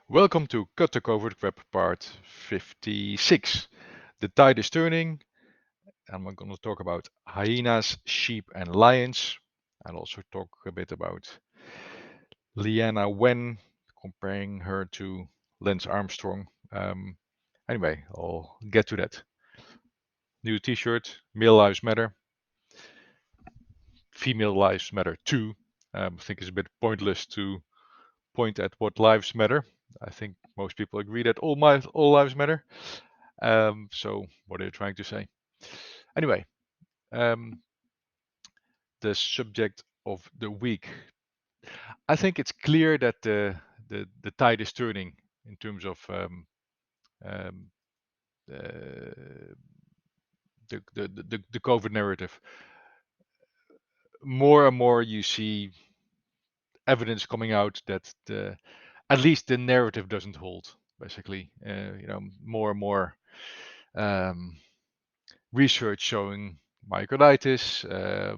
Welcome to Cut the Covert Web part 56. The tide is turning, and we're going to talk about hyenas, sheep, and lions. I'll also talk a bit about Leana Wen, comparing her to Lance Armstrong. Anyway, I'll get to that. New t shirt, Male Lives Matter, Female Lives Matter too. I think it's a bit pointless to point at what lives matter. I think most people agree that all lives matter. So what are you trying to say? Anyway, um, the subject of the week. I think it's clear that the tide is turning in terms of um, uh, the COVID narrative. More and more, you see evidence coming out that at least the narrative doesn't hold. Basically, more and more um, research showing myocarditis,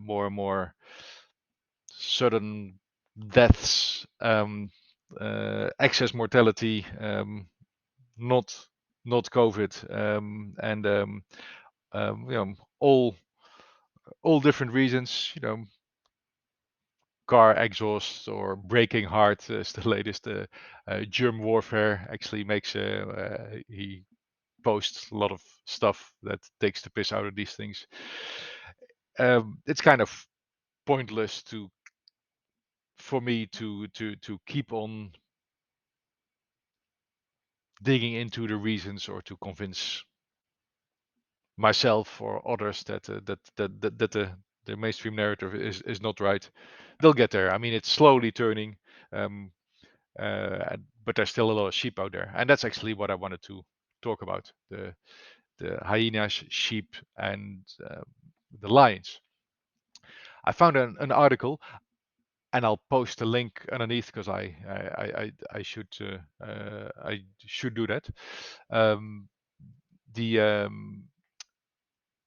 more and more sudden deaths, excess mortality, not not COVID, and all different reasons. Car exhaust or braking hard is the latest. Germ warfare actually makes he posts a lot of stuff that takes the piss out of these things. It's kind of pointless to for me to keep on digging into the reasons or to convince myself or others that the mainstream narrative is not right. They'll get there. I mean, it's slowly turning, um, but there's still a lot of sheep out there, and that's actually what I wanted to talk about: the hyenas, sheep, and the lions. I found an article, and I'll post a link underneath because I should do that. Um, the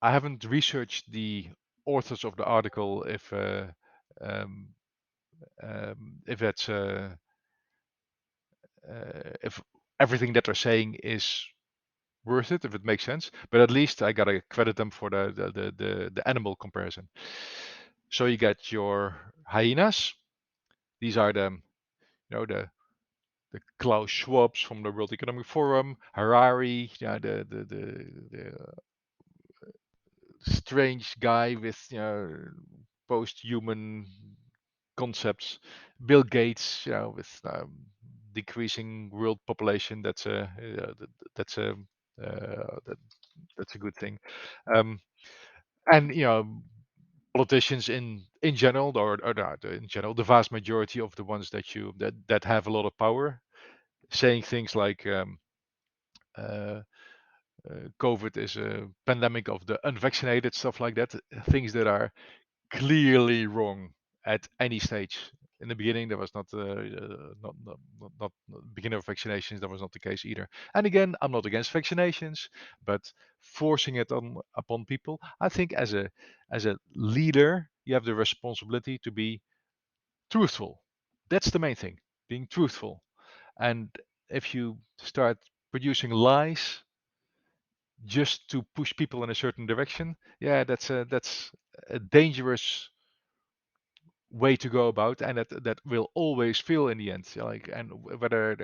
I haven't researched the authors of the article um, if that's if everything that they're saying is worth it, if it makes sense. But at least I gotta credit them for the animal comparison. So you get your hyenas. These are the Klaus Schwabs from the World Economic Forum, Harari, yeah, the strange guy with post-human concepts. Bill Gates, with decreasing world population. That's a that, that's a good thing. Um, and politicians in general, or not in general, the vast majority of the ones that have a lot of power, saying things like. Uh, COVID is a pandemic of the unvaccinated, stuff like that. Things that are clearly wrong at any stage. In the beginning, there was not beginning of vaccinations. That was not the case either. And again, I'm not against vaccinations, but forcing it on upon people, I think as a leader, you have the responsibility to be truthful. That's the main thing, being truthful. And if you start producing lies just to push people in a certain direction, yeah, that's a dangerous way to go about, and that will always fail in the end. Like, and whether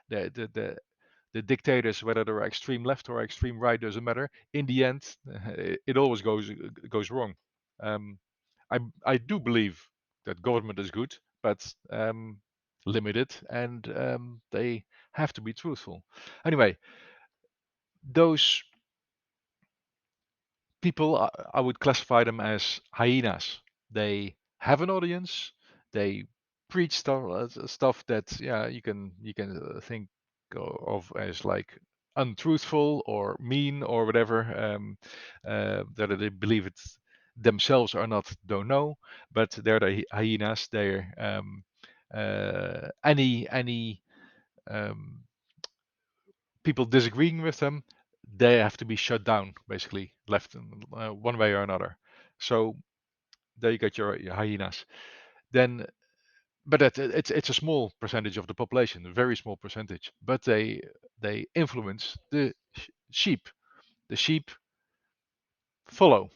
the dictators, whether they're extreme left or extreme right, doesn't matter. In the end, it always goes wrong. Um, I do believe that government is good, but limited, and they have to be truthful. Anyway, those people, I would classify them as hyenas. They have an audience. They preach stuff that, yeah, you can think of as like untruthful or mean or whatever. Whether they believe it themselves or not, don't know. But they're the hyenas. They're any um, people disagreeing with them, they have to be shut down, basically, left one way or another. So there you got your hyenas. Then but it's a small percentage of the population, a very small percentage. But they influence the sheep. The sheep follow.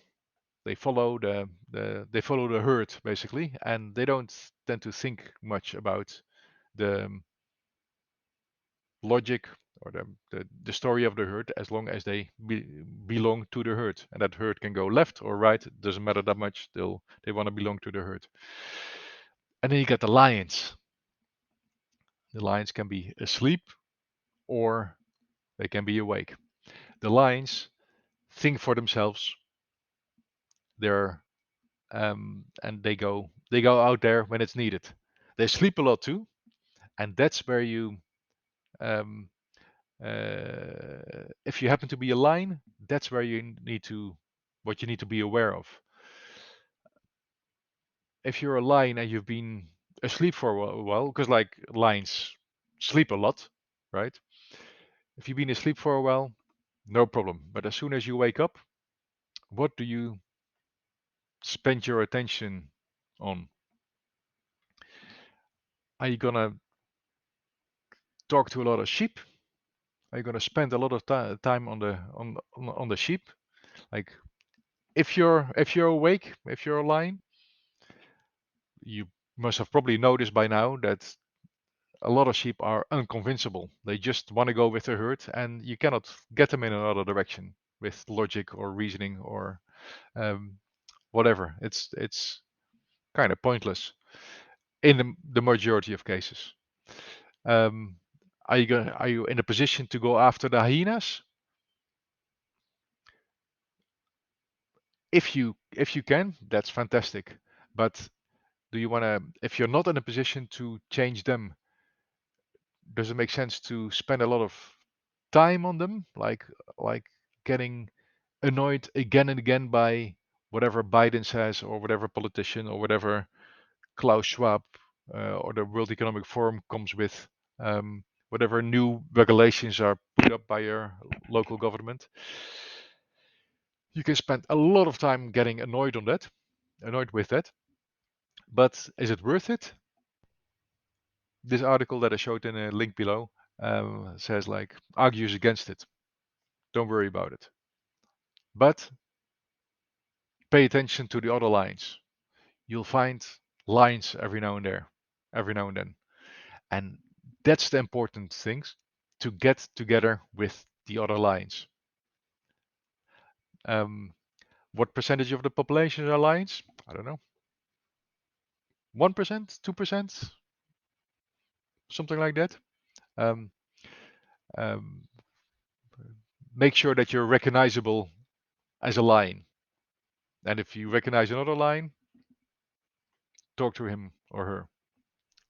They follow they follow the herd basically, and they don't tend to think much about the logic or the story of the herd, as long as they belong to the herd, and that herd can go left or right. It doesn't matter that much. They want to belong to the herd. And then you get the lions. The lions can be asleep or they can be awake. The lions think for themselves. They're and they go out there when it's needed. They sleep a lot too, and that's where you um, if you happen to be a lion, that's where you need to what you need to be aware of. If you're a lion and you've been asleep for a while, because like lions sleep a lot, right? If you've been asleep for a while, no problem. But as soon as you wake up, what do you spend your attention on? Are you gonna talk to a lot of sheep? Are you gonna spend a lot of time on the sheep? Like if you're awake, if you're a lion, you must have probably noticed by now that a lot of sheep are unconvincible. They just want to go with the herd, and you cannot get them in another direction with logic or reasoning or um, whatever. It's kind of pointless in the majority of cases. Um, are you in a position to go after the hyenas? If you can, that's fantastic. But do you want to? If you're not in a position to change them, does it make sense to spend a lot of time on them, like getting annoyed again and again by whatever Biden says or whatever politician or whatever Klaus Schwab or the World Economic Forum comes with, whatever new regulations are put up by your local government? You can spend a lot of time getting annoyed with that, but is it worth it? This article that I showed in a link below says like argues against it. Don't worry about it. But pay attention to the other lines. You'll find lines every now and then. And that's the important things to get together with the other lines. Um, what percentage of the population are lions? I don't know. 1%, 2%, something like that. Um, um, make sure that you're recognizable as a lion. And if you recognize another lion, talk to him or her.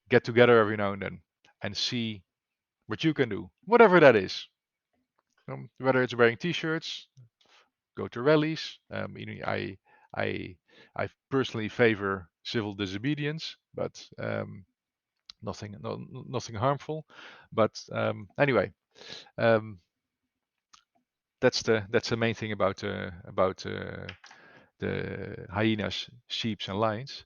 Get together every now and then and see what you can do, whatever that is. Whether it's wearing t-shirts, go to rallies. I I personally favor civil disobedience, but nothing harmful. But anyway, um, that's the main thing about the hyenas, sheeps, and lions,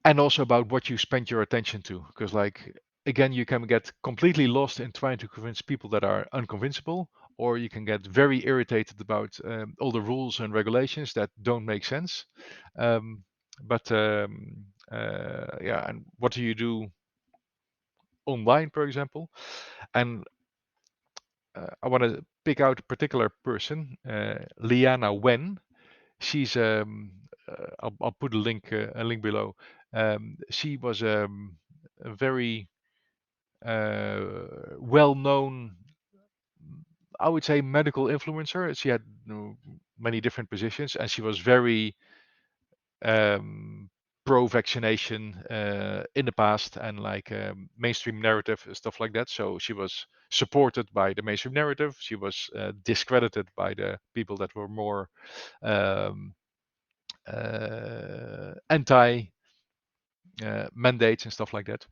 and also about what you spend your attention to. Because like again, you can get completely lost in trying to convince people that are unconvincible, or you can get very irritated about all the rules and regulations that don't make sense. Um, but yeah, and what do you do online, for example? And I want to pick out a particular person, Leana Wen. She's I'll put a link below. She was a very well-known, I would say, medical influencer. She had many different positions, and she was very um, pro-vaccination in the past, and like mainstream narrative stuff like that. So she was supported by the mainstream narrative. She was discredited by the people that were more um, anti mandates and stuff like that.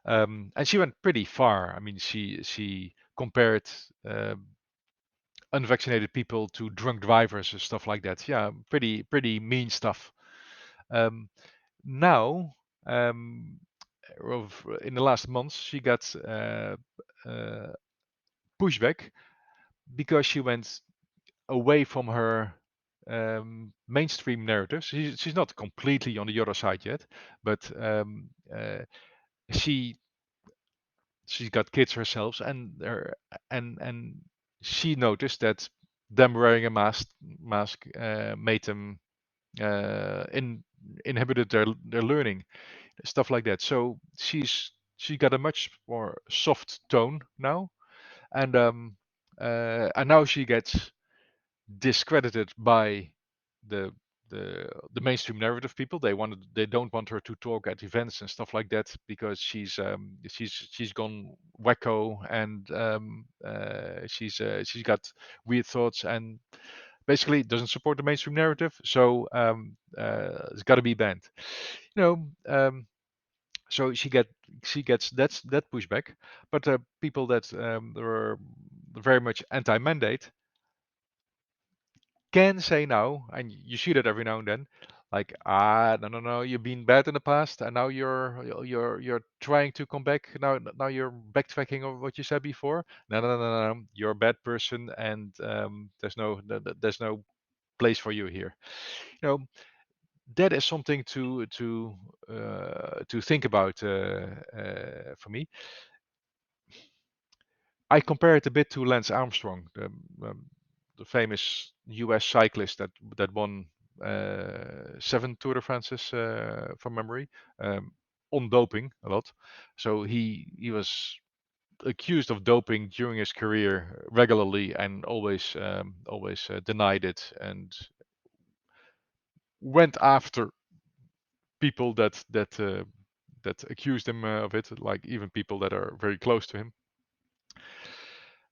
And she went pretty far. I mean, she compared unvaccinated people to drunk drivers and stuff like that. Yeah, pretty mean stuff. Um, Now, in the last months, she got uh, pushback because she went away from her mainstream narrative. She's not completely on the other side yet, but she she's got kids herself, and she noticed that them wearing a mask made them in inhibited their learning, stuff like that. So she got a much more soft tone now, and now she gets discredited by the the mainstream narrative people. They don't want her to talk at events and stuff like that because she's gone wacko, and she's got weird thoughts, and basically doesn't support the mainstream narrative. So it's got to be banned. You know. So she gets that pushback, but people that were very much anti-mandate can say now, and you see that every now and then, like, no, you've been bad in the past, and now you're trying to come back. Now you're backtracking of what you said before. No, you're a bad person, and there's no place for you here. You know, that is something to think about for me. I compare it a bit to Lance Armstrong, the famous U.S. cyclist that won 7 Tour de France's from memory, um, on doping a lot. So he was accused of doping during his career regularly, and always denied it, and went after people that accused him of it, like even people that are very close to him.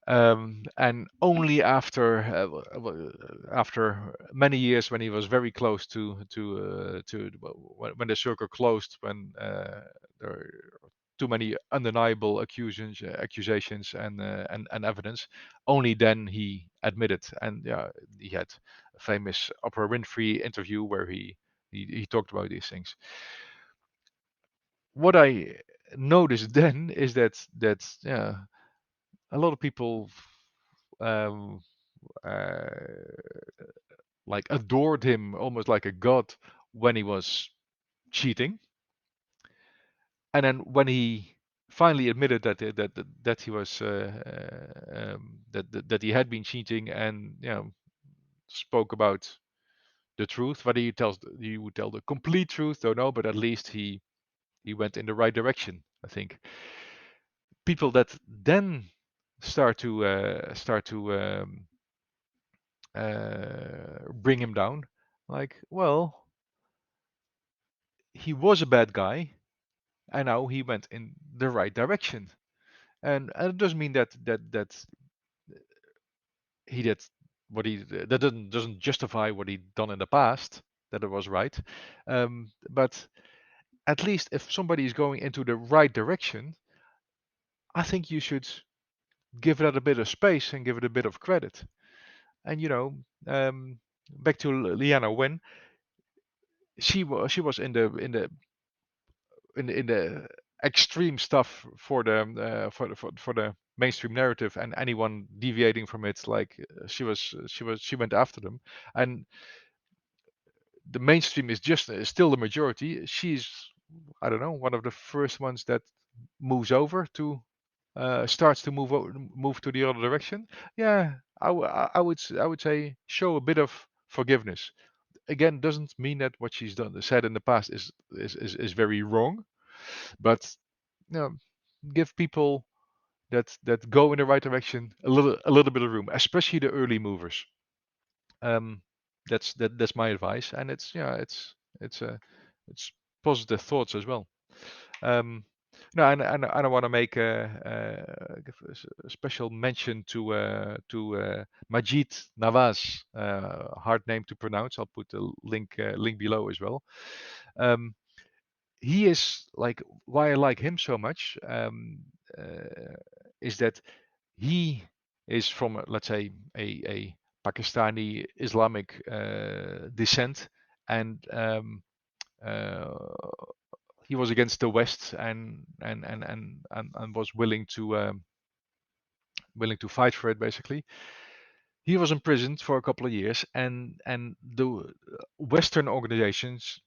And only after many years, when he was very close when the circle closed, when there are too many undeniable accusations and evidence, only then he admitted. And yeah, he had a famous Oprah Winfrey interview where he talked about these things. What I noticed then is that yeah, a lot of people um, uh, like adored him almost like a god when he was cheating, and then when he finally admitted that he was that he had been cheating, and spoke about the truth, whether he would tell the complete truth, don't know, but at least he went in the right direction. I think people that then start to bring him down, like, well, he was a bad guy, and now he went in the right direction. And it doesn't mean that he did what he that doesn't justify what he'd done in the past, that it was right. But at least if somebody is going into the right direction, I think you should give that a bit of space and give it a bit of credit. And back to Leana Wen, she was in the extreme stuff for the mainstream narrative, and anyone deviating from it, like, she went after them. And the mainstream is still the majority. She's, I don't know, one of the first ones that moves over to starts to move to the other direction. Yeah, I would say show a bit of forgiveness. Again, doesn't mean that what she's done said in the past is very wrong, but you know, give people that go in the right direction a little bit of room, especially the early movers. Um, that's my advice, and it's positive thoughts as well. Um, no, and I want to make give a special mention to Maajid Nawaz, hard name to pronounce. I'll put the link below as well. Um, he is like, why I like him so much, is that he is from, let's say, a Pakistani Islamic descent, and uh, he was against the West and was willing to fight for it basically. He was imprisoned for a couple of years, and the Western organizations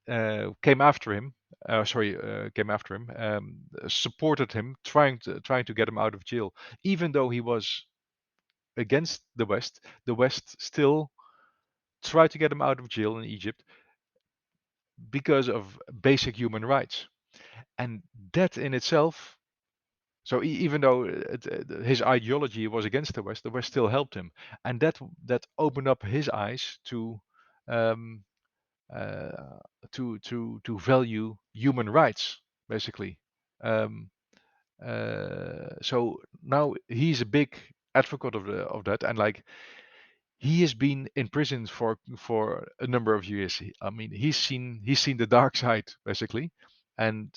came after him. Came after him, supported him, trying to get him out of jail, even though he was against the West. The West still tried to get him out of jail in Egypt because of basic human rights, and that in itself. So even though his ideology was against the West still helped him, and that opened up his eyes um, uh, to value human rights, basically. Um, so now he's a big advocate of that, and like he has been in prison for a number of years. I mean, he's seen the dark side basically, and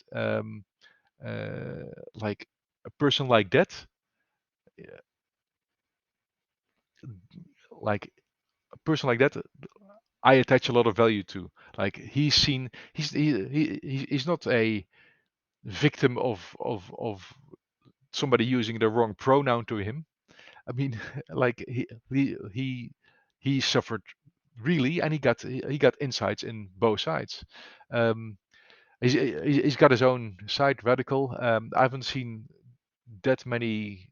like a person like that, uh, like a person like that, I attach a lot of value to. Like he's seen, he's not a victim of somebody using the wrong pronoun to him. I mean, like he suffered really, and he got insights in both sides. Um, he's got his own side, radical. I haven't seen that many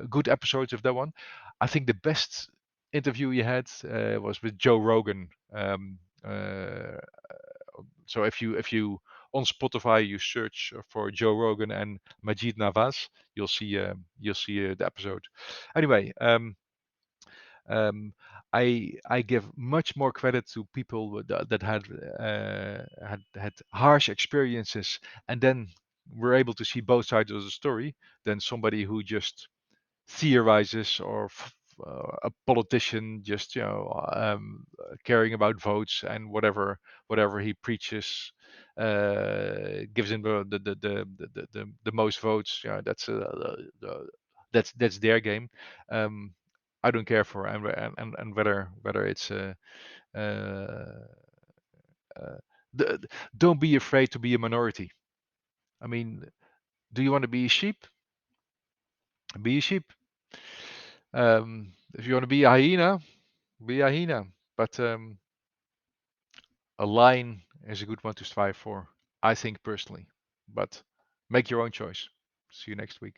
good episodes of that one. I think the best interview he had was with Joe Rogan. Uh, so if you on Spotify you search for Joe Rogan and Maajid Nawaz, you'll see the episode. Anyway, um, I give much more credit to people that had harsh experiences and then were able to see both sides of the story than somebody who just theorizes or a politician just caring about votes and whatever he preaches gives him the most votes. Yeah, that's their game. um, I don't care for, and whether it's uh, uh, don't be afraid to be a minority. I mean, do you want to be a sheep? Be a sheep. If you want to be a hyena, be a hyena. But a lion is a good one to strive for, I think personally. But make your own choice. See you next week.